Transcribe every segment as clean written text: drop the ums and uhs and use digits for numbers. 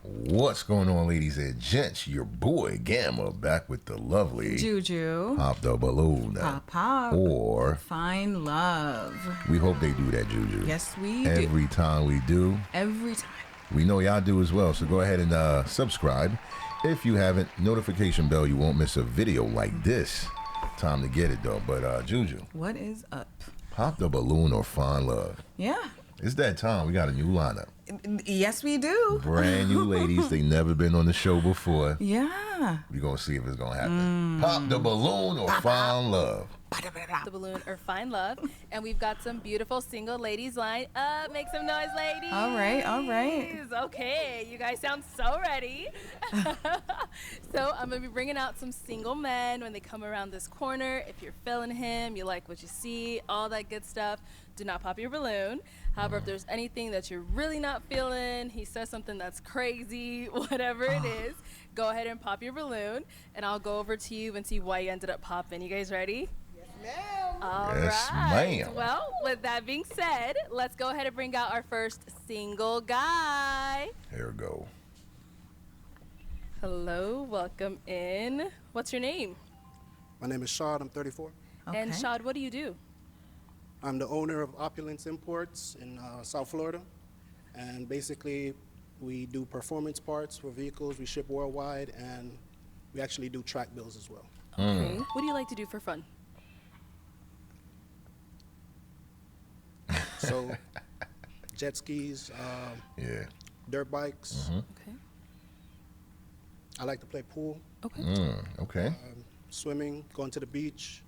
What's going on, ladies and gents? Your boy Gamma back with the lovely Juju. Pop the Balloon. Pop. Or Find Love. we hope they do that, Juju. Yes, we do. Every time we do. Every time. We know y'all do as well, so go ahead and subscribe. If you haven't, notification bell, you won't miss a video like this. Time to get it, though. But, Juju. What is up? Pop the Balloon or Find Love. Yeah. It's that time. We got a new lineup. Yes, we do. Brand new ladies. They never been on the show before. Yeah. We're going to see if it's going to happen. Pop the Balloon or Find Love. The Balloon or Find Love. And we've got some beautiful single ladies lined up. Make some noise, ladies. All right. Okay, you guys sound so ready. So I'm going to be bringing out some single men when they come around this corner. If you're feeling him, you like what you see, all that good stuff, do not pop your balloon. However, if there's anything that you're really not feeling, he says something that's crazy, whatever it is, go ahead and pop your balloon, and I'll go over to you and see why you ended up popping. You guys ready? All Yes, right. ma'am. Well, with that being said, let's go ahead and bring out our first single guy. Here we go. Hello, welcome in. What's your name? My name is Shad. I'm 34. Okay. And Shad, what do you do? I'm the owner of Opulence Imports in South Florida. And basically, we do performance parts for vehicles. We ship worldwide, and we actually do track bills as well. Okay. What do you like to do for fun? So, jet skis, Yeah. dirt bikes. Okay. I like to play pool, Okay. Okay. swimming, going to the beach,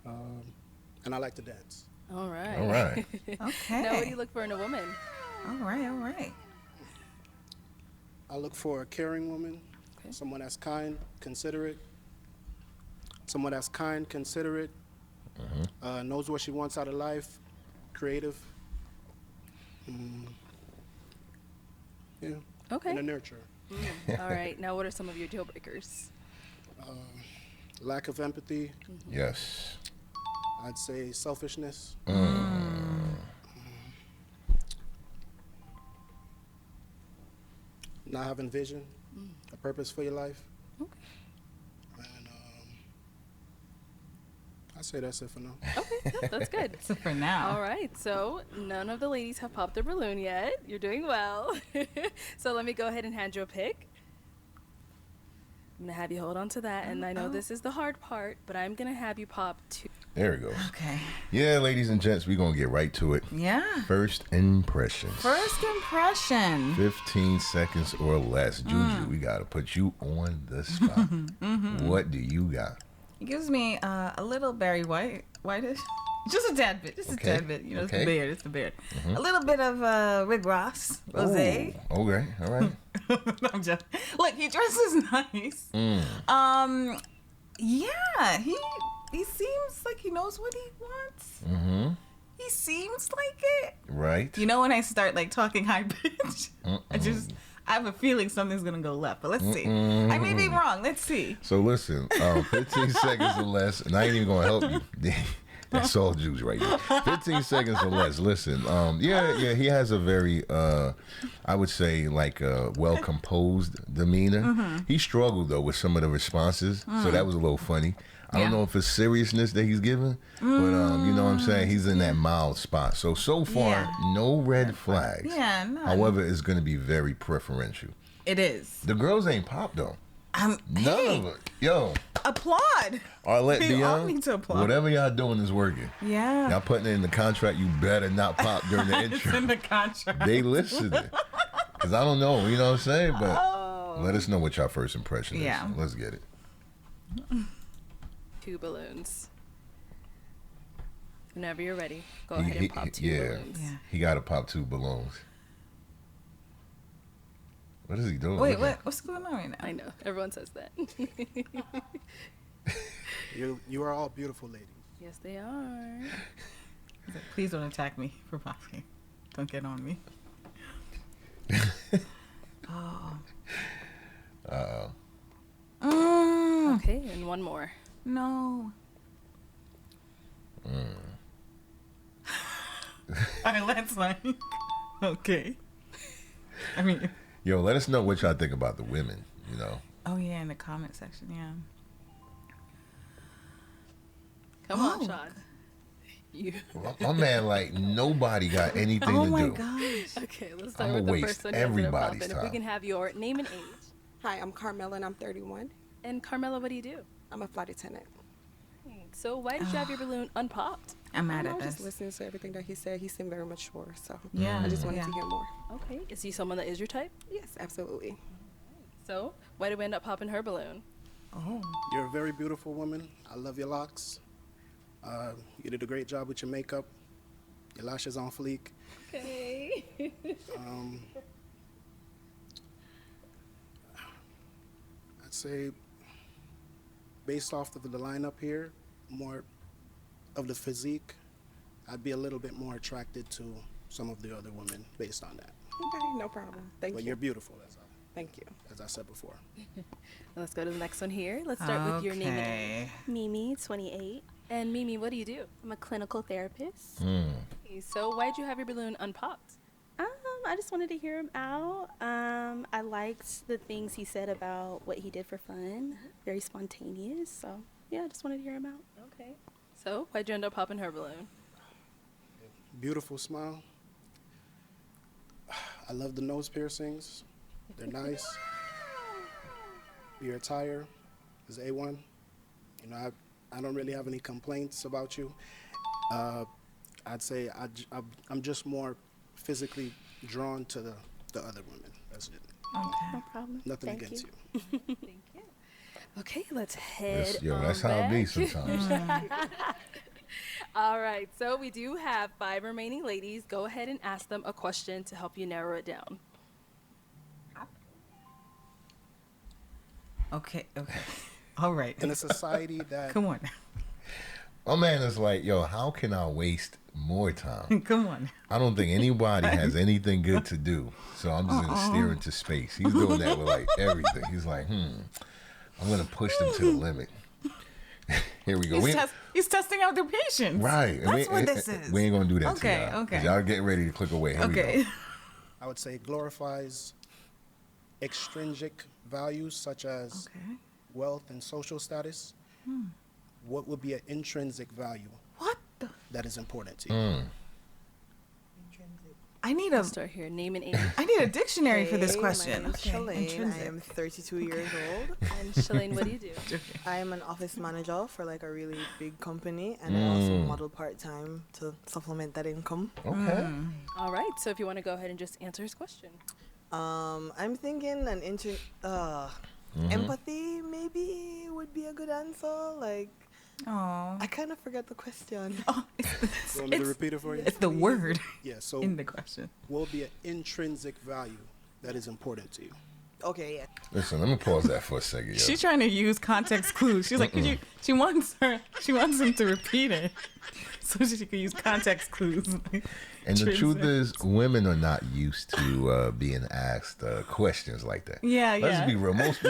and I like to dance. All right. All right. Okay. Now, what do you look for in a woman? All right. I look for a caring woman, Okay. someone that's kind, considerate, knows what she wants out of life, creative. Yeah, Okay. and a nurturer. All right. Now, what are some of your deal breakers? Lack of empathy, Yes. I'd say selfishness. Not having vision, a purpose for your life. Okay. And I'd say that's it for now. Okay, yeah, that's good. So for now. All right, so none of the ladies have popped their balloon yet. You're doing well. So let me go ahead and hand you a pick. I'm gonna have you hold on to that, and I know this is the hard part, but I'm gonna have you pop two. There we go. Okay. Yeah, ladies and gents, we're going to get right to it. Yeah. First impressions. First impression. 15 seconds or less. Juju, we got to put you on the spot. What do you got? It gives me a little Barry Whitish. Just a tad bit. Okay. It's Okay. the beard. It's the beard. A little bit of Rick Ross, Rosé. Ooh, okay. All right. I'm just look. He dresses nice. Yeah. He seems like he knows what he wants. Mm-hmm. He seems like it. Right. You know, when I start like talking high pitch, I have a feeling something's gonna go left. But let's see. I may be wrong. Let's see. So listen, 15 seconds or less, and I ain't even going to help you. That's all Jews right now. 15 seconds or less. Listen, yeah, he has a very, I would say, like well-composed demeanor. He struggled, though, with some of the responses, so that was a little funny. I don't know if it's seriousness that he's giving, but you know what I'm saying? He's in that mild spot. So far, no red flags. Yeah, none. However, it's going to be very preferential. It is. The girls ain't pop, though. None Hey, of it. Yo. applaud. Arlette We all Dion, need to applaud. whatever y'all doing is working. Yeah. Y'all putting it in the contract, you better not pop during the It's intro. in the contract. They listed it. Because I don't know, you know what I'm saying? But Oh. let us know what your first impression is. Yeah. Let's get it. 2 balloons. Whenever you're ready, go ahead and pop 2 balloons. Yeah. He got to pop 2 balloons. What is he doing? Wait, Look at- what's going on right now? I know, everyone says that. You are all beautiful ladies. Yes, they are. Please don't attack me for popping. Don't get on me. Okay, and one more. No. All right, let's like. Okay. I mean, Yo, let us know what y'all think about the women. You know. Oh yeah, in the comment section. Yeah. Come on, Sean. You. My man, like nobody got anything Oh to my do. gosh. Okay, let's start I'ma with the waste first one. Here, everybody's If we time. can have your name and age. Hi, I'm Carmela and I'm 31. And Carmela, what do you do? I'm a flight attendant. So why did you have your balloon unpopped? I'm mad I at was just this. listening to everything that he said. He seemed very mature, so Yeah. I just wanted yeah. to hear more. Okay. Is he someone that is your type? Yes, absolutely. So why did we end up popping her balloon? Oh. You're a very beautiful woman. I love your locks. You did a great job with your makeup. Your lashes on fleek. Okay. I'd say, based off of the lineup here, more of the physique, I'd be a little bit more attracted to some of the other women based on that. Okay, no problem. Thank But you. you're beautiful, Thank you. as I said before. Let's go to the next one here. Let's start with your name and age. Okay. Mimi, 28. And Mimi, what do you do? I'm a clinical therapist. Okay, so why did you have your balloon unpopped? I just wanted to hear him out. I liked the things he said about what he did for fun. Very spontaneous. So, yeah, I just wanted to hear him out. Okay. So why'd you end up popping her balloon? Beautiful smile. I love the nose piercings. They're nice. Your attire is A1. You know, I don't really have any complaints about you. I'd say I'm just more physically drawn to the other women. That's it. Okay. No problem. Nothing Thank against you. you. Thank you. Okay, let's head That's, yo, on that's how it be back. sometimes. All right, so we do have 5 remaining ladies. Go ahead and ask them a question to help you narrow it down. Okay. Okay. All right. In a society that Come on. My man is like, yo, how can I waste more time? Come on. I don't think anybody has anything good to do, so I'm just gonna stare into space. He's doing that with like everything. He's like, I'm gonna push them to the limit. Here we go. He's testing out their patience. Right. And That's what this is. We ain't gonna do that Okay, to y'all. 'Cause okay. Y'all getting ready to click away. Here we Okay. go. I would say glorifies extrinsic values such as Okay. wealth and social status. What would be an intrinsic value What the? that is important to you? I need Let's start here. Name and age. a dictionary for this Hey, question. My name is Shalane. I Intrinsic. am 32 years old. And Shalane, what do you do? I am an office manager for like a really big company, and I also model part-time to supplement that income. Okay. All right, so if you want to go ahead and just answer his question. I'm thinking empathy maybe would be a good answer. Like, Oh. I kind of forgot the question. You want me to repeat it for you? It's the word Yeah, so in the question. what would be an intrinsic value that is important to you? Okay, yeah. Listen, let me pause that for a second, yo. She's trying to use context clues. She's like, could you? She wants him to repeat it, so she can use context clues. And the truth Intrinsic. is, women are not used to being asked questions like that. Yeah, Let's yeah. be real. Most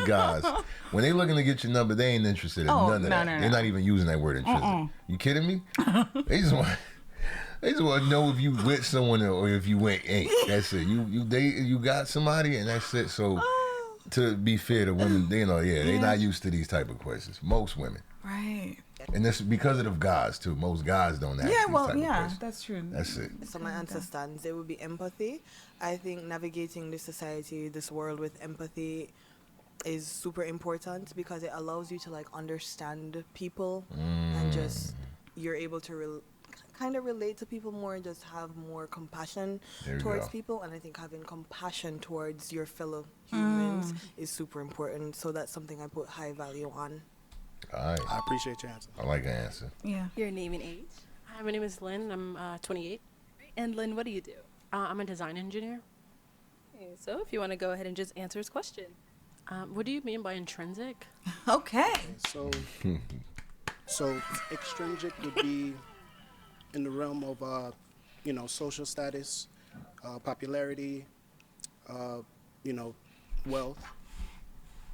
guys, when they looking to get your number, they ain't interested in Oh, none of no, that. no, They're no. not even using that word intrinsic. You kidding me? They just want to know if you with someone or if you ain't. That's it. You got somebody and that's it. So to be fair to women, they're not used to these type of questions. Most women. Right. And that's because of the guys too. Most guys don't ask Yeah. these Well. type of Yeah. questions. That's true. That's it. So my answer stands. It would be empathy. I think navigating this society, this world with empathy is super important because it allows you to like understand people and just you're able to kind of relate to people more and just have more compassion There you towards go. people. And I think having compassion towards your fellow humans is super important. So that's something I put high value on. All right. I appreciate your answer. I like the answer. Yeah. Your name and age. Hi, my name is Lynn. I'm 28. And Lynn, what do you do? I'm a design engineer. Okay, so if you want to go ahead and just answer his question. What do you mean by intrinsic? Okay. So, so extrinsic would be in the realm of, social status, popularity, wealth.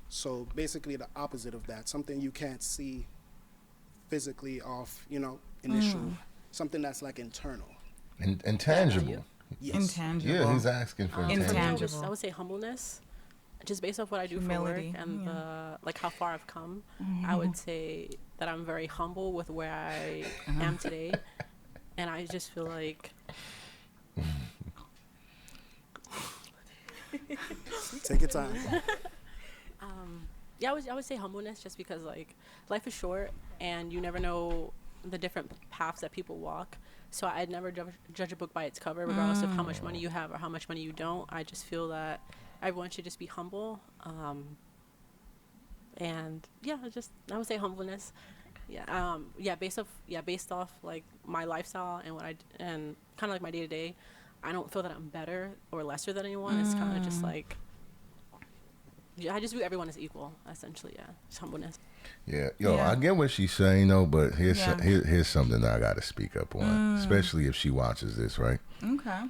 So basically the opposite of that, something you can't see physically off, initial, something that's like internal. And tangible. Yes. Intangible. Yeah, he's asking for Intangible. I would say humbleness, just based off what I do Humility, for work and like how far I've come. I would say that I'm very humble with where I am today, and I just feel like Take your time. yeah, I would say humbleness, just because like life is short and you never know the different paths that people walk. So I'd never judge a book by its cover, regardless of how much money you have or how much money you don't. I just feel that everyone should just be humble. And yeah, I would say humbleness. Yeah, based off like my lifestyle and and kind of like my day to day. I don't feel that I'm better or lesser than anyone. It's kind of just like, I just view everyone as equal, essentially. Yeah, just humbleness. Yeah, yo, Yeah. I get what she's saying though, but here's Yeah. here's something that I got to speak up on, especially if she watches this, right? Okay.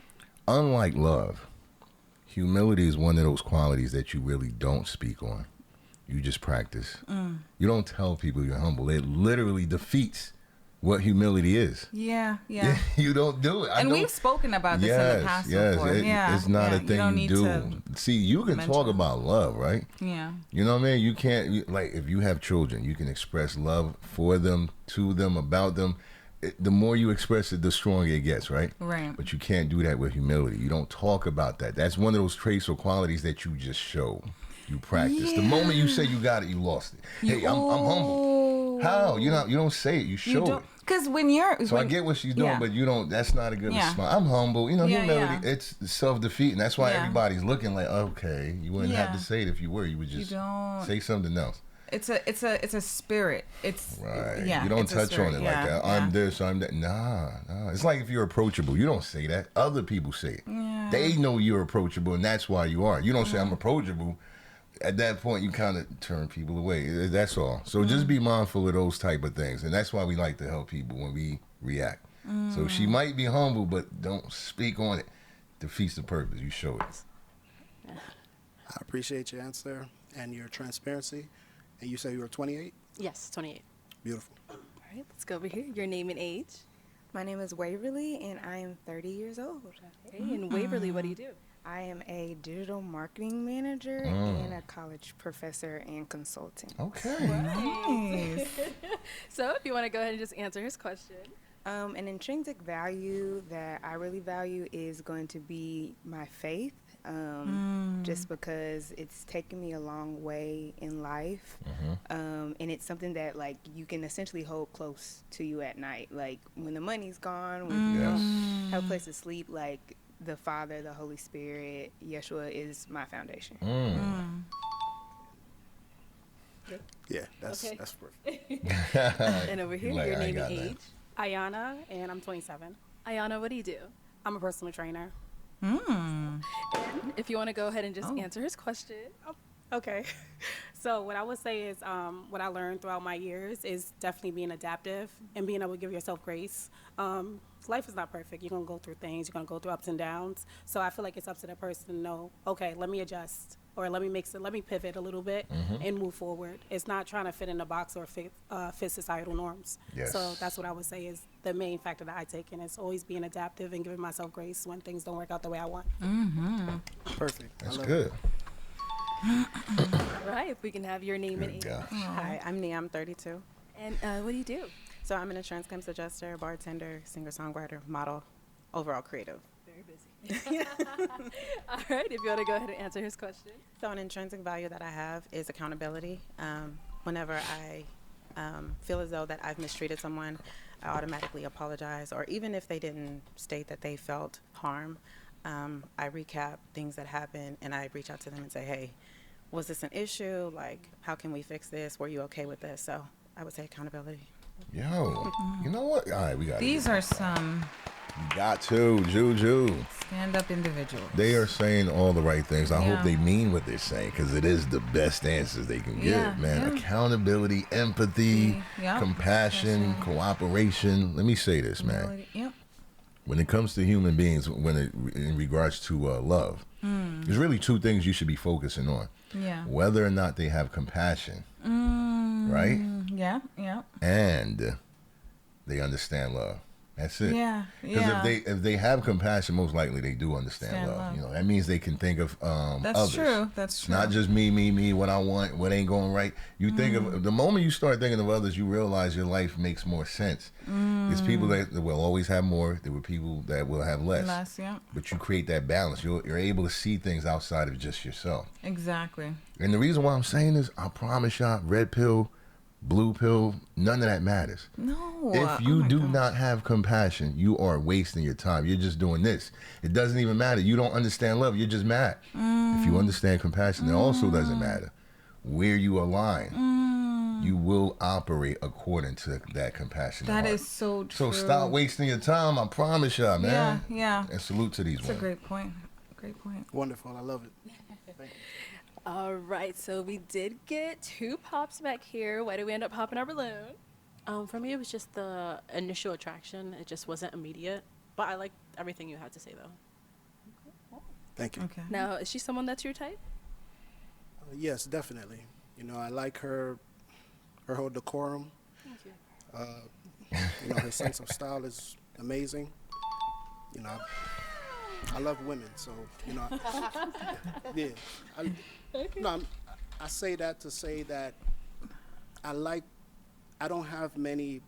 Unlike love, humility is one of those qualities that you really don't speak on. You just practice. You don't tell people you're humble. It literally defeats what humility is. Yeah. You don't do it. And we've spoken about this in the past before. It's not a You thing don't you need do. to- See, you can talk mention. about love, right? Yeah. You know what I mean? You can't, like, if you have children, you can express love for them, to them, about them. The more you express it, the stronger it gets, right? Right. But you can't do that with humility. You don't talk about that. That's one of those traits or qualities that you just show. You practice. The moment you say you got it, you lost it. Hey, I'm humble. How? You don't say it. You show it. Because when you're... So I get what she's doing, yeah. but you don't. That's not a good Yeah. response. I'm humble. Yeah, humility. yeah. It's self-defeating. That's why Yeah. everybody's looking like, okay, you wouldn't have Yeah. to say it if you were. You would just don't- say something else. It's a spirit. It's... Right. Yeah. You don't it's a touch spirit. on it Yeah, like that. yeah. I'm this, I'm that. Nah. It's like if you're approachable. You don't say that. Other people say it. Yeah. They know you're approachable, and that's why you are. You don't say I'm approachable. At that point, you kind of turn people away. That's all. So just be mindful of those type of things, and that's why we like to help people when we react. So she might be humble, but don't speak on it. Defeats the purpose. You show it. I appreciate your answer and your transparency. And you say you were 28? Yes, 28. Beautiful. All right, let's go over here. Your name and age. My name is Waverly, and I am 30 years old. Okay, and Waverly, what do you do? I am a digital marketing manager and a college professor and consultant. Okay. Nice. So if you want to go ahead and just answer his question. An intrinsic value that I really value is going to be my faith, just because it's taken me a long way in life, and it's something that like you can essentially hold close to you at night. Like when the money's gone, when you don't have a place to sleep, like the Father, the Holy Spirit, Yeshua is my foundation. Yeah, that's Okay. that's perfect. And over here, Like, your I name got and that. age. Ayana, and I'm 27. Ayana, what do you do? I'm a personal trainer. If you want to go ahead and just answer his question. Okay. So what I would say is what I learned throughout my years is definitely being adaptive and being able to give yourself grace. Life is not perfect. You're going to go through things. You're going to go through ups and downs. So I feel like it's up to the person to know, okay, let me adjust or let me pivot a little bit and move forward. It's not trying to fit in a box or fit societal norms. Yes. So that's what I would say is the main factor that I take in is always being adaptive and giving myself grace when things don't work out the way I want. Perfect. That's I love good. it. All right, if we can have your name and age. Good gosh. Hi, I'm Nia. I'm 32. And what do you do? So I'm an insurance claims adjuster, bartender, singer-songwriter, model, overall creative. Very busy. All right, if you want to go ahead and answer his question. So an intrinsic value that I have is accountability. Whenever I feel as though that I've mistreated someone, I automatically apologize. Or even if they didn't state that they felt harm, I recap things that happened and I reach out to them and say, hey, was this an issue? Like, how can we fix this? Were you okay with this? So I would say accountability. Yo, you know what? All right, we got These are some You got to, Juju. stand-up individuals. They are saying all the right things. I Yeah. hope they mean what they're saying because it is the best answers they can Yeah, give, man. yeah. Accountability, empathy, Yeah, compassion, cooperation. Let me say this, man. Yep. When it comes to human beings, in regards to love, there's really two things you should be focusing on. Yeah. Whether or not they have compassion, right? Yeah. Yeah. And they understand love. That's it. Yeah, Because yeah. if they have compassion, most likely they do understand Understand love. love. You know, that means they can think of That's others. true. That's It's true. not just me, what I want, what ain't going right. You think of the moment you start thinking of others, you realize your life makes more sense. There's people that will always have more. There were people that will have less. Less, yeah. But you create that balance. You're able to see things outside of just yourself. Exactly. And the reason why I'm saying this, I promise y'all, red pill, blue pill, none of that matters. No. If Oh you my do gosh. not have compassion, you are wasting your time. You're just doing this. It doesn't even matter. You don't understand love. You're just mad. If you understand compassion, it also doesn't matter where you align. You will operate according to that compassion. That heart. is so true. So stop wasting your time. I promise y'all, man. Yeah, yeah. And salute to these That's a women. great point. Great point. Wonderful. I love it. All right, so we did get 2 pops back here. Why did we end up popping our balloon? For me, it was just the initial attraction. It just wasn't immediate. But I liked everything you had to say, though. Thank you. Okay. Now, is she someone that's your type? Yes, definitely. You know, I like her whole decorum. Thank you. You know, her sense of style is amazing. You know, I love women, so you know, yeah. I say that to say that I don't have many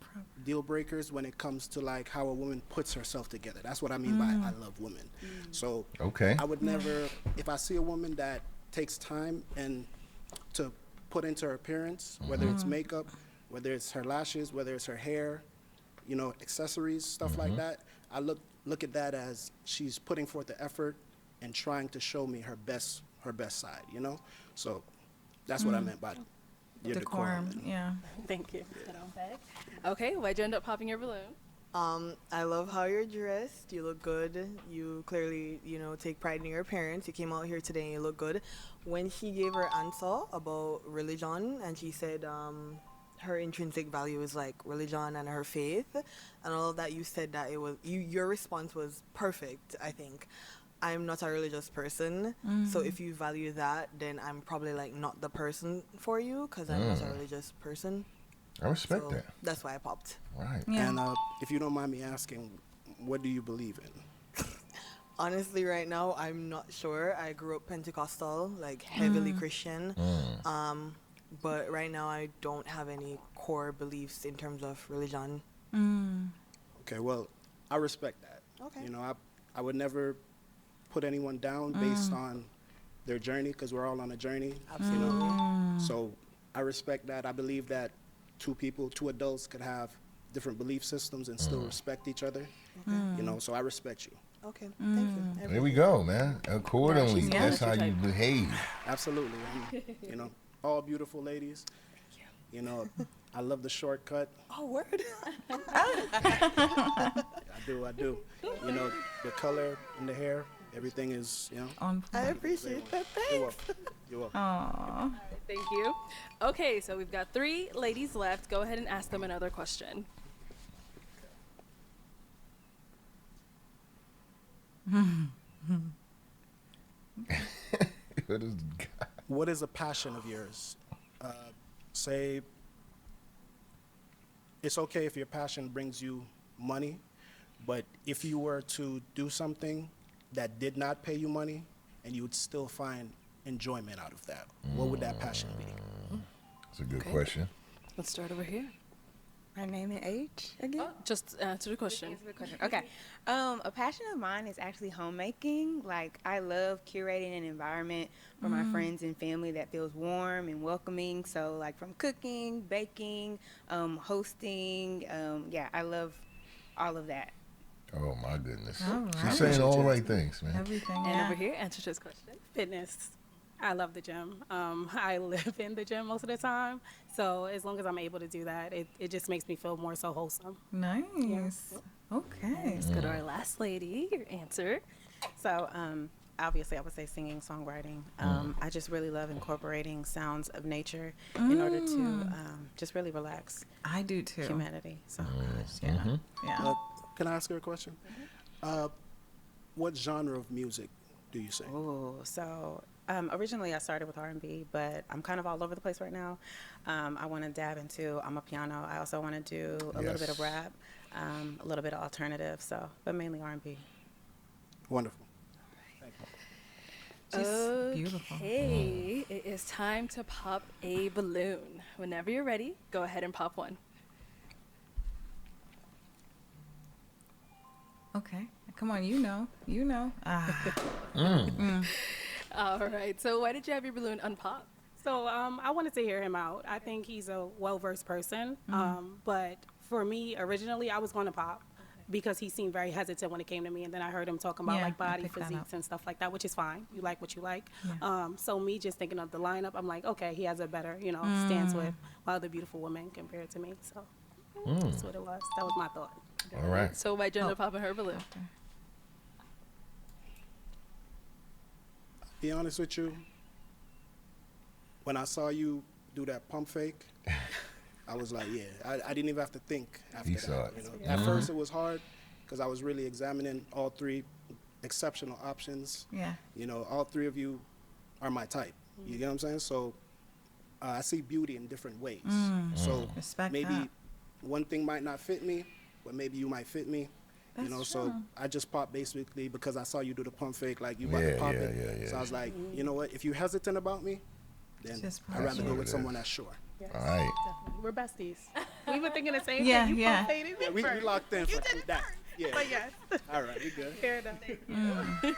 deal breakers when it comes to like how a woman puts herself together. That's what I mean by I love women. So Okay. I would never, if I see a woman that takes time and to put into her appearance, whether it's makeup, whether it's her lashes, whether it's her hair, you know, accessories, stuff like that, I look at that as she's putting forth the effort and trying to show me her best side, you know? So that's what I meant by your decorum. Decorum. Yeah. Thank you. Okay, why'd you end up popping your balloon? I love how you're dressed. You look good. You clearly, you know, take pride in your appearance. You came out here today and you look good. When she gave her answer about religion and she said her intrinsic value is like religion and her faith and all of that, you said that it was your response was perfect, I think. I'm not a religious person, so if you value that, then I'm probably like not the person for you because I'm not a religious person. I respect So that. that's why I popped. Right. Yeah. And if you don't mind me asking, what do you believe in? Honestly, right now, I'm not sure. I grew up Pentecostal, like heavily Christian. But right now, I don't have any core beliefs in terms of religion. Okay, well, I respect that. Okay. You know, I would never put anyone down based on their journey because we're all on a journey. Absolutely. You know? So I respect that. I believe that two adults could have different belief systems and still respect each other. You know, so I respect you. Okay, thank you. There we go, man. Accordingly, Yeah. that's how you behave. Absolutely. You know, all beautiful ladies. You know, I love the shortcut. Oh, word. I do. You know, the color in the hair, everything is, you know. On I appreciate that. You're Thanks. welcome. You're welcome. Aw. Thank you. Okay, so we've got 3 ladies left. Go ahead and ask them another question. What is- What is a passion of yours? Say, it's okay if your passion brings you money, but if you were to do something that did not pay you money and you would still find enjoyment out of that, what would that passion be? That's a good Okay. question. Let's start over here. My name and age again? Just answer the question. Answer the question. Okay. A passion of mine is actually homemaking. Like, I love curating an environment for my friends and family that feels warm and welcoming. So, like, from cooking, baking, hosting. Yeah, I love all of that. Oh my goodness. All right. She's saying all the right things, man. Everything. And Yeah. over here, answer this question. Fitness. I love the gym. I live in the gym most of the time. So as long as I'm able to do that, it just makes me feel more so wholesome. Nice. Okay. Let's go to our last lady. Your answer. So, obviously, I would say singing, songwriting. I just really love incorporating sounds of nature in order to just really relax I do too. humanity. So, Yeah. Yeah. Can I ask her a question? What genre of music do you sing? ooh, so originally I started with R&B, but I'm kind of all over the place right now. I want to dab into, I'm a piano. I also want to do a little bit of Yes. rap. a little bit of alternative. So, but mainly R&B. Wonderful. Just beautiful. Okay, it is time to pop a balloon. Whenever you're ready, go ahead and pop one. Okay. Come on, you know. Ah. All right, so why did you have your balloon unpop? So I wanted to hear him out. I think he's a well-versed person. But for me, originally, I was going to pop because he seemed very hesitant when it came to me. And then I heard him talking about Yeah, like I body picked that physiques up. and stuff like that, which is fine. You like what you like. Yeah. So me just thinking of the lineup, I'm like, okay, he has a better, stance with other beautiful women compared to me. So that's what it was. That was my thought. All right. So why'd you end up popping her balloon? Be honest with you, when I saw you do that pump fake, I was like, yeah, I didn't even have to think after He that. saw it. At first it was hard because I was really examining all three exceptional options. Yeah. All three of you are my type. You get what I'm saying? So I see beauty in different ways. So Respect maybe that. one thing might not fit me, but maybe you might fit me. That's So true. I just popped basically because I saw you do the pump fake, like you about to Yeah, pop yeah, it. yeah, So yeah. I was like, you know what? If you're hesitant about me, then Just I'd pop rather it. go What with it someone is. that's sure. Yes, All right. definitely. We're besties. We were thinking the same Yeah, thing. You yeah. pump faked me We first. locked in You for did it that. first. Yeah. But yes, All right, we good. fair enough.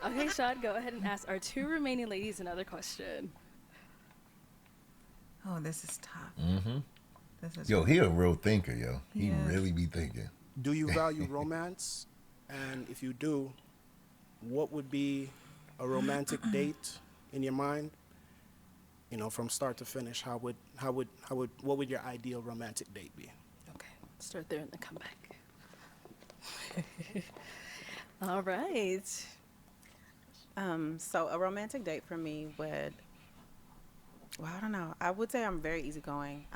Okay, Shad, go ahead and ask our two remaining ladies another question. Oh, this is tough. Mm-hmm. This is Yo, he a real thinker, yo. He Yes. really be thinking. Do you value romance? And if you do, what would be a romantic date in your mind? From start to finish, what would your ideal romantic date be? Okay, start there and then come back. All right. So a romantic date for me would, well, I don't know. I would say I'm very easygoing.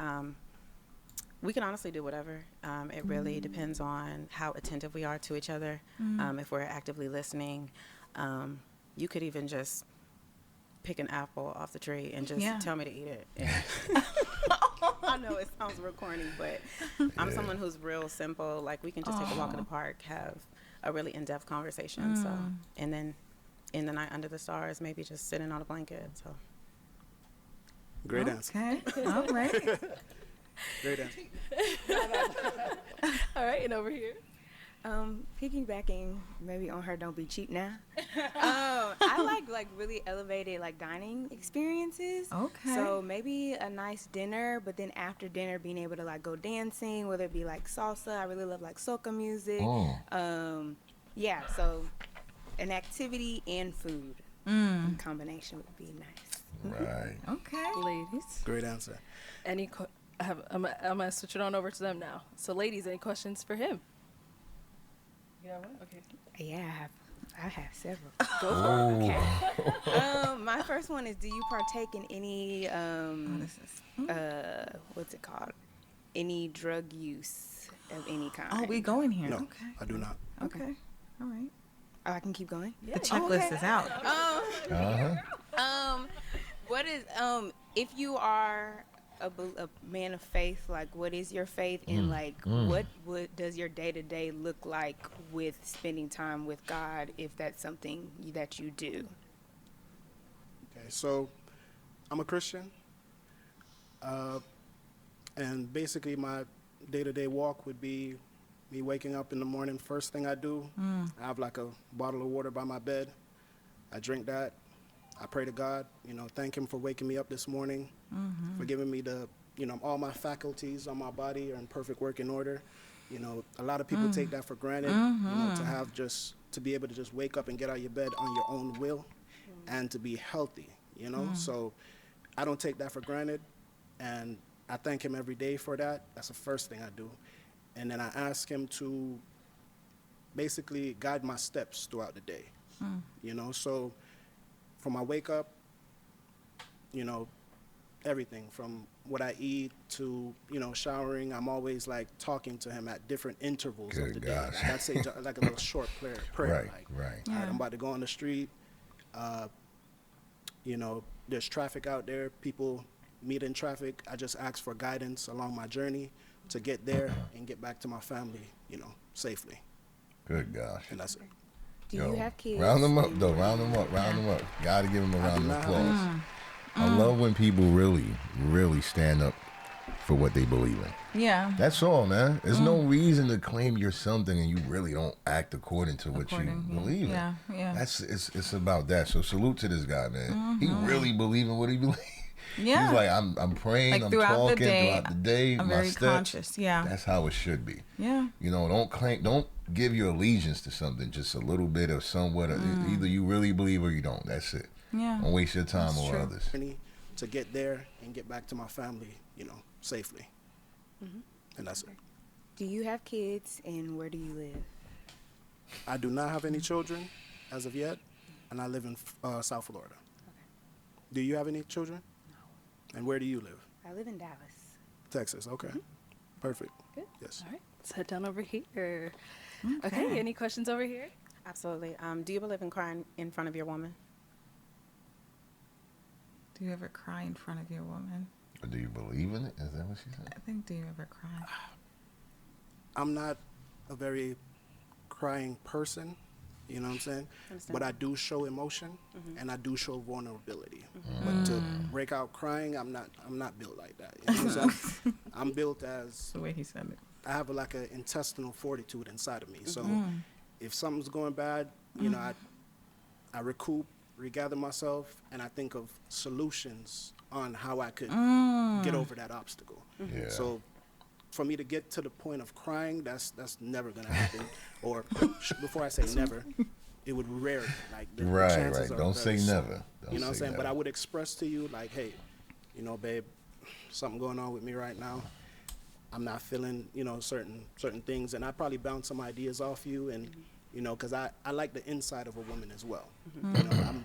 We can honestly do whatever. It really depends on how attentive we are to each other. If we're actively listening, you could even just pick an apple off the tree and just Yeah. tell me to eat it. I know it sounds real corny, but I'm someone who's real simple. Like we can just take a walk in the park, have a really in-depth conversation. So, and then in the night under the stars, maybe just sitting on a blanket. So. Great answer. Okay. All right. Great answer. All right, and over here. Piggybacking maybe on her "Don't Be Cheap Now." I like really elevated dining experiences. Okay. So maybe a nice dinner, but then after dinner being able to go dancing, whether it be salsa. I really love soca music. Yeah. So an activity and food combination would be nice. Right. Okay. Ladies, Great answer. I'm gonna switch it on over to them now. So, ladies, any questions for him? You got one? Okay. Yeah, I have several. Oh. Okay. My first one is: do you partake in any This is. what's it called? Any drug use of any kind? Oh, we going here. No, Okay. I do not. Okay. All right. Oh, I can keep going. The checklist is out. Uh-huh. What is if you are a man of faith, what is your faith, and what does your day-to-day look like with spending time with God, if that's something that you do? Okay, so I'm a Christian, and basically my day-to-day walk would be me waking up in the morning. First thing I do, I have a bottle of water by my bed. I drink that. I pray to God, thank him for waking me up this morning, for giving me all my faculties on my body are in perfect working order. A lot of people take that for granted, to be able to just wake up and get out of your bed on your own will and to be healthy, So I don't take that for granted, and I thank him every day for that. That's the first thing I do. And then I ask him to basically guide my steps throughout the day, So from my wake up, everything from what I eat to, showering, I'm always talking to him at different intervals of the Good day. gosh. I'd say a little short prayer. Right. All right, I'm about to go on the street. There's traffic out there. People meet in traffic. I just ask for guidance along my journey. to get there and get back to my family, you know, safely. Good gosh. And that's it. Do you have kids? Round them up, though. Round them up. Round them up. Gotta give them a round of not have applause. I love when people really, really stand up for what they believe in. Yeah. That's all, man. There's no reason to claim you're something and you really don't act according to what you believe in. Yeah, yeah. It's about that. So salute to this guy, man. He really believe in what he believes. Yeah. He's like, I'm praying, Like I'm throughout the talking day, throughout the day. I'm my very steps. conscious. Yeah. That's how it should be. Yeah. You know, don't give your allegiance to something, just a little bit of somewhat. Either you really believe or you don't. That's it. Yeah. Don't waste your time That's on true. others. To get there and get back to my family, you know, safely. And that's it. Do you have kids, and where do you live? I do not have any children as of yet, and I live in South Florida. Do you have any children? No. And where do you live? I live in Dallas. Texas. Okay. Perfect. Good. Yes. All right, let's head down over here. Okay, any questions over here? Absolutely. Do you believe in crying in front of your woman? Do you ever cry in front of your woman? Or do you believe in it? Is that what she said? I think, do you ever cry? I'm not a very crying person, you know what I'm saying? But I do show emotion and I do show vulnerability. But to break out crying, I'm not built like that. You know what I'm saying? I'm built as The way he said it. I have like an intestinal fortitude inside of me. So if something's going bad, you know, I recoup, regather myself, and I think of solutions on how I could get over that obstacle. Yeah. So for me to get to the point of crying, that's never gonna happen. Or before I say never, it would rarely. Like the Right, chances right. are Don't very say slim. never. Don't You know what I'm say saying? But never. I would express to you like, hey, you know, babe, something going on with me right now. I'm not feeling, you know, certain things, and I probably bounce some ideas off you, and you know, because I like the inside of a woman as well. You know, I'm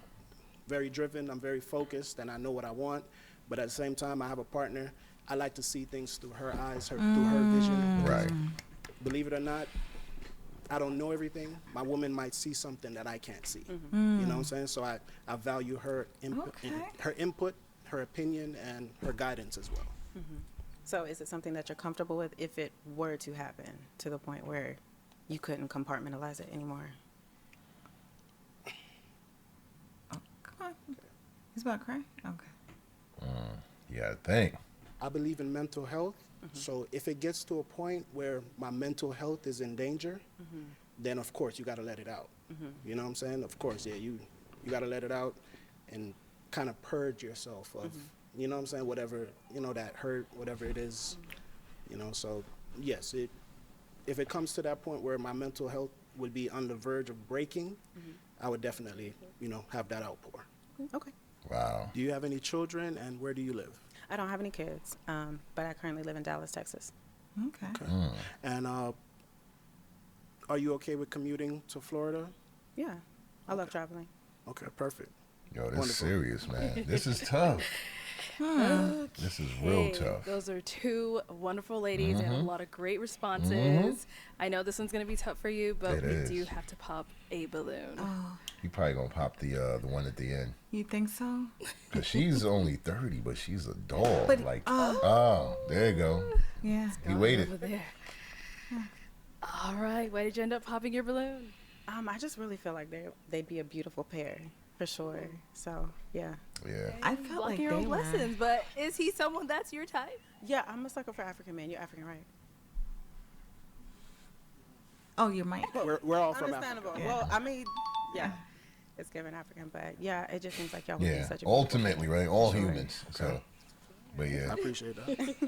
very driven, I'm very focused, and I know what I want. But at the same time, I have a partner. I like to see things through her eyes, through her vision. Right. Believe it or not, I don't know everything. My woman might see something that I can't see. You know what I'm saying? So I value her input, her opinion, and her guidance as well. So is it something that you're comfortable with if it were to happen to the point where you couldn't compartmentalize it anymore? Oh, come on. He's about to cry? Okay. Yeah, I think. I believe in mental health. So if it gets to a point where my mental health is in danger, then of course you got to let it out. You know what I'm saying? Of course, yeah, you got to let it out and kind of purge yourself of, you know what I'm saying, whatever, you know, that hurt, whatever it is, you know. So yes, if it comes to that point where my mental health would be on the verge of breaking, I would definitely, you know, have that outpour. Okay. Wow. Do you have any children, and where do you live? I don't have any kids, but I currently live in Dallas, Texas. Okay. And are you okay with commuting to Florida? Yeah, I love traveling. Okay, perfect. Yo, this is Wonderful. serious, man. This is tough. This is real Okay, tough. Those are two wonderful ladies and a lot of great responses. I know this one's gonna be tough for you, but It we is. do have to pop a balloon. He probably gonna pop the one at the end. You think so? Cause she's only 30, but she's a doll. But- like, oh, there you go. Yeah. He Over waited. there. All right, why did you end up popping your balloon? I just really feel like they'd be a beautiful pair, for sure. So, yeah. Yeah. I felt Blocking like your they own were. blessings, but is he someone that's your type? Yeah, I'm a sucker for African men. You're African, right? Oh, you might. We're all from Understandable. Africa. Well, I mean, yeah, it's given African, but yeah, it just seems like y'all would be Yeah. such a beautiful Ultimately, pair. right? All Sure. humans. So, but I yeah. appreciate that.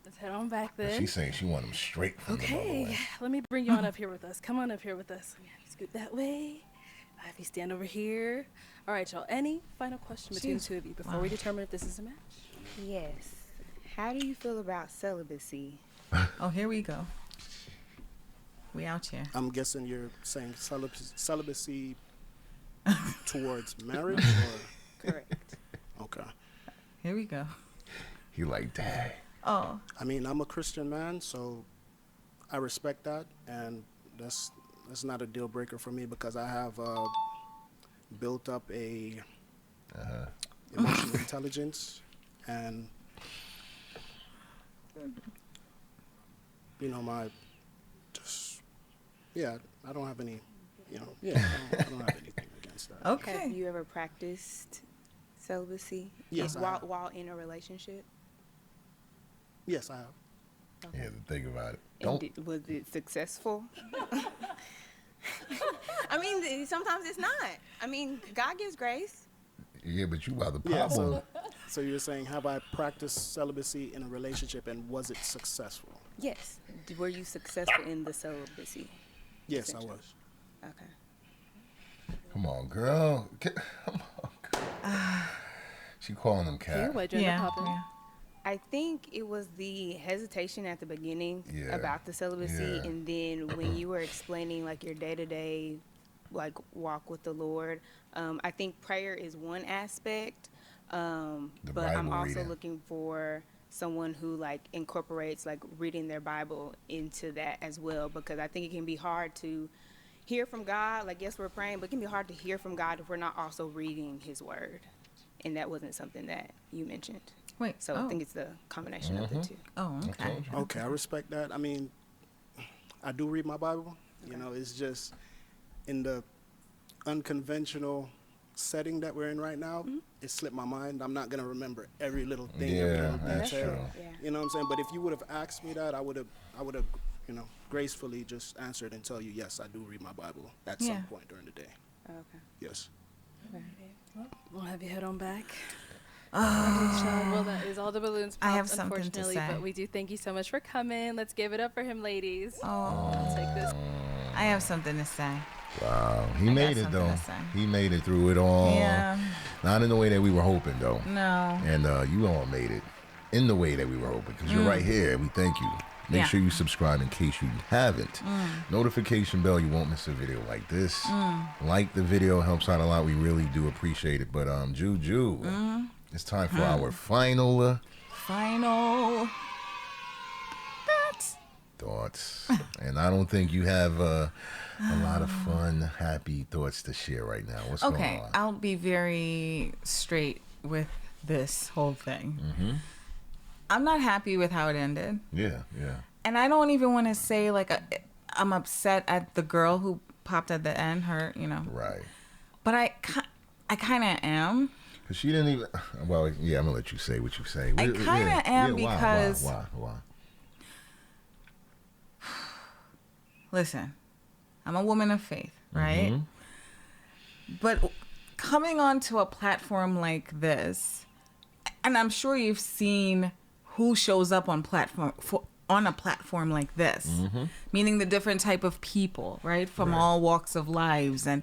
Let's head on back But then. she's saying she want him straight from the Okay, motherland. let me bring you on up here with us. Come on up here with us. Yeah, scoot that way. If you stand over here. All right, y'all. Any final question between the two of you before we determine if this is a match? Yes. How do you feel about celibacy? Oh, here we go. We out here. I'm guessing you're saying celibacy towards marriage, or Correct. okay. Here we go. He like, dang. Oh. I mean, I'm a Christian man, so I respect that, and that's not a deal breaker for me because I have built up a emotional intelligence, and just, yeah, I don't have any, I don't have anything against that. Okay. Have you ever practiced celibacy? Yes, I have. While in a relationship? Yes, I have. Yeah, think about it. And Don't. was it successful? I mean, sometimes it's not. I mean, God gives grace. Yeah, but you about to pop Yeah, on. so you're saying, have I practiced celibacy in a relationship and was it successful? Yes. Were you successful in the celibacy? Yes, I was. Okay. Come on, girl. Come on, girl. She calling him cat. Yeah. I think it was the hesitation at the beginning Yeah. about the celibacy, Yeah. and then when you were explaining like your day-to-day like walk with the Lord, I think prayer is one aspect, but I'm Bible also reading. looking for someone who like incorporates like reading their Bible into that as well, because I think it can be hard to hear from God. Like, yes, we're praying, but it can be hard to hear from God if we're not also reading His Word, and that wasn't something that you mentioned. Wait. So I think it's the combination of the two. Oh, okay. Okay, I respect that. I mean, I do read my Bible. It's just in the unconventional setting that we're in right now, it slipped my mind. I'm not going to remember every little thing, every Yeah, little that's detail. true. Yeah. You know what I'm saying? But if you would have asked me that, I would have, gracefully just answered and tell you, yes, I do read my Bible at Yeah. some point during the day. Okay. Yes. We'll have you head on back. Well, that is all the balloons popped, I have something to unfortunately, say. but we do thank you so much for coming. Let's give it up for him, ladies. Oh, I'll take this. I have something to say. Wow, he I made got it something though. to say. He made it through it all. Yeah. Not in the way that we were hoping though. No. And you all made it in the way that we were hoping, because you're right here. We thank you. Make Yeah. sure you subscribe in case you haven't. Notification bell, you won't miss a video like this. Like the video, helps out a lot. We really do appreciate it. But Juju, it's time for our final thoughts. And I don't think you have a lot of fun, happy thoughts to share right now. What's going Okay, on? I'll be very straight with this whole thing. I'm not happy with how it ended. Yeah. And I don't even want to say like I'm upset at the girl who popped at the end, her, Right. But I kind of am. Because she didn't even. Well, yeah, I'm gonna let you say what you say. I kinda am because- Why? Listen, I'm a woman of faith, right? But coming onto a platform like this, and I'm sure you've seen who shows up on a platform like this, meaning the different type of people, right, from all walks of lives, and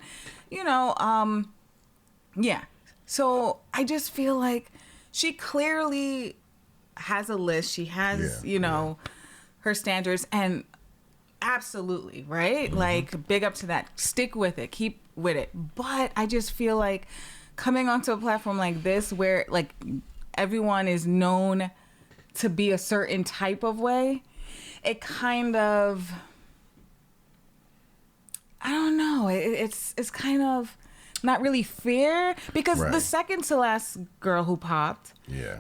yeah. So I just feel like she clearly has a list. She has, her standards, and absolutely, right? Like, big up to that. Stick with it. Keep with it. But I just feel like coming onto a platform like this where, like, everyone is known to be a certain type of way, it kind of, I don't know. It's kind of not really fair, because the second to last girl who popped,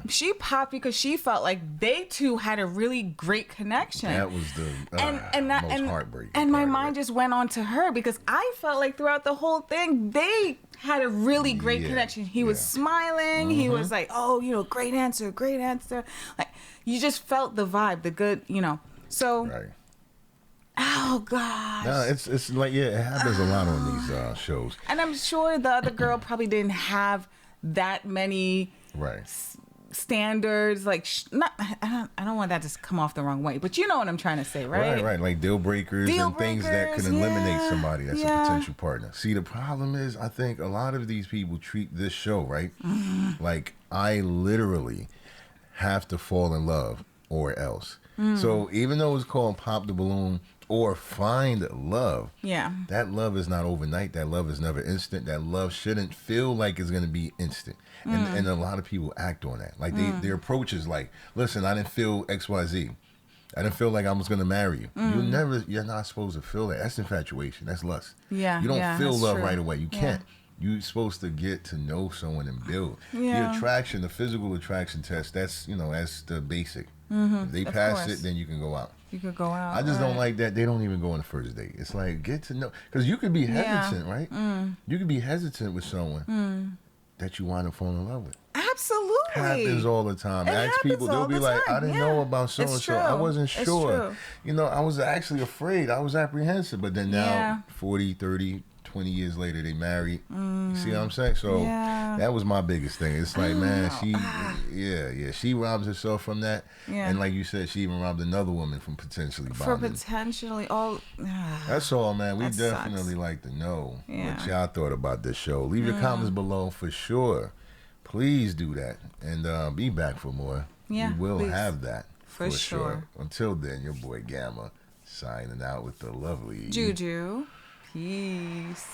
she popped because she felt like they two had a really great connection. That was the most heartbreaking. And my part of mind it. just went on to her, because I felt like throughout the whole thing they had a really great connection. He was smiling. He was like, "Oh, great answer, great answer." Like, you just felt the vibe, the good, So. Right. Oh gosh. No, it's like, it happens a lot on these shows. And I'm sure the other girl probably didn't have that many standards. Like, I don't want that to come off the wrong way, but you know what I'm trying to say, right? Right. Like deal breakers and things that could eliminate somebody that's a potential partner. See, the problem is, I think a lot of these people treat this show, right? Like, I literally have to fall in love or else. So even though it's called Pop the Balloon or Find Love, that love is not overnight. That love is never instant. That love shouldn't feel like it's going to be instant. And a lot of people act on that. Like, their approach is like, listen, I didn't feel XYZ. I didn't feel like I was going to marry you. You're not supposed to feel that. That's infatuation. That's lust. Yeah, You don't feel that's love true. right away. You can't. you're supposed to get to know someone and build. Yeah. The attraction, the physical attraction test, that's, that's the basic. If they Of pass course. it, then you can go out. You could go out. I just don't right. like that they don't even go on the first date. It's like, get to know, because you could be hesitant, right? You could be hesitant with someone that you wind up falling in love with. Absolutely. Happens all the time. It Ask happens people, they'll all be the like, time, I didn't yeah. know about so and It's so. I true. wasn't It's sure. true. I was actually afraid. I was apprehensive. But then now, Yeah. 40, 30, 20 years later, they married. You see what I'm saying? So Yeah. that was my biggest thing. It's like, man, she robs herself from that. Yeah. And like you said, she even robbed another woman from potentially For bonding. potentially all. That's all, man. We That definitely sucks. like to know what Yeah. y'all thought about this show. Leave your comments below for sure. Please do that. And be back for more. Yeah, We will please. have that For sure. Until then, your boy Gamma signing out with the lovely Juju. Peace.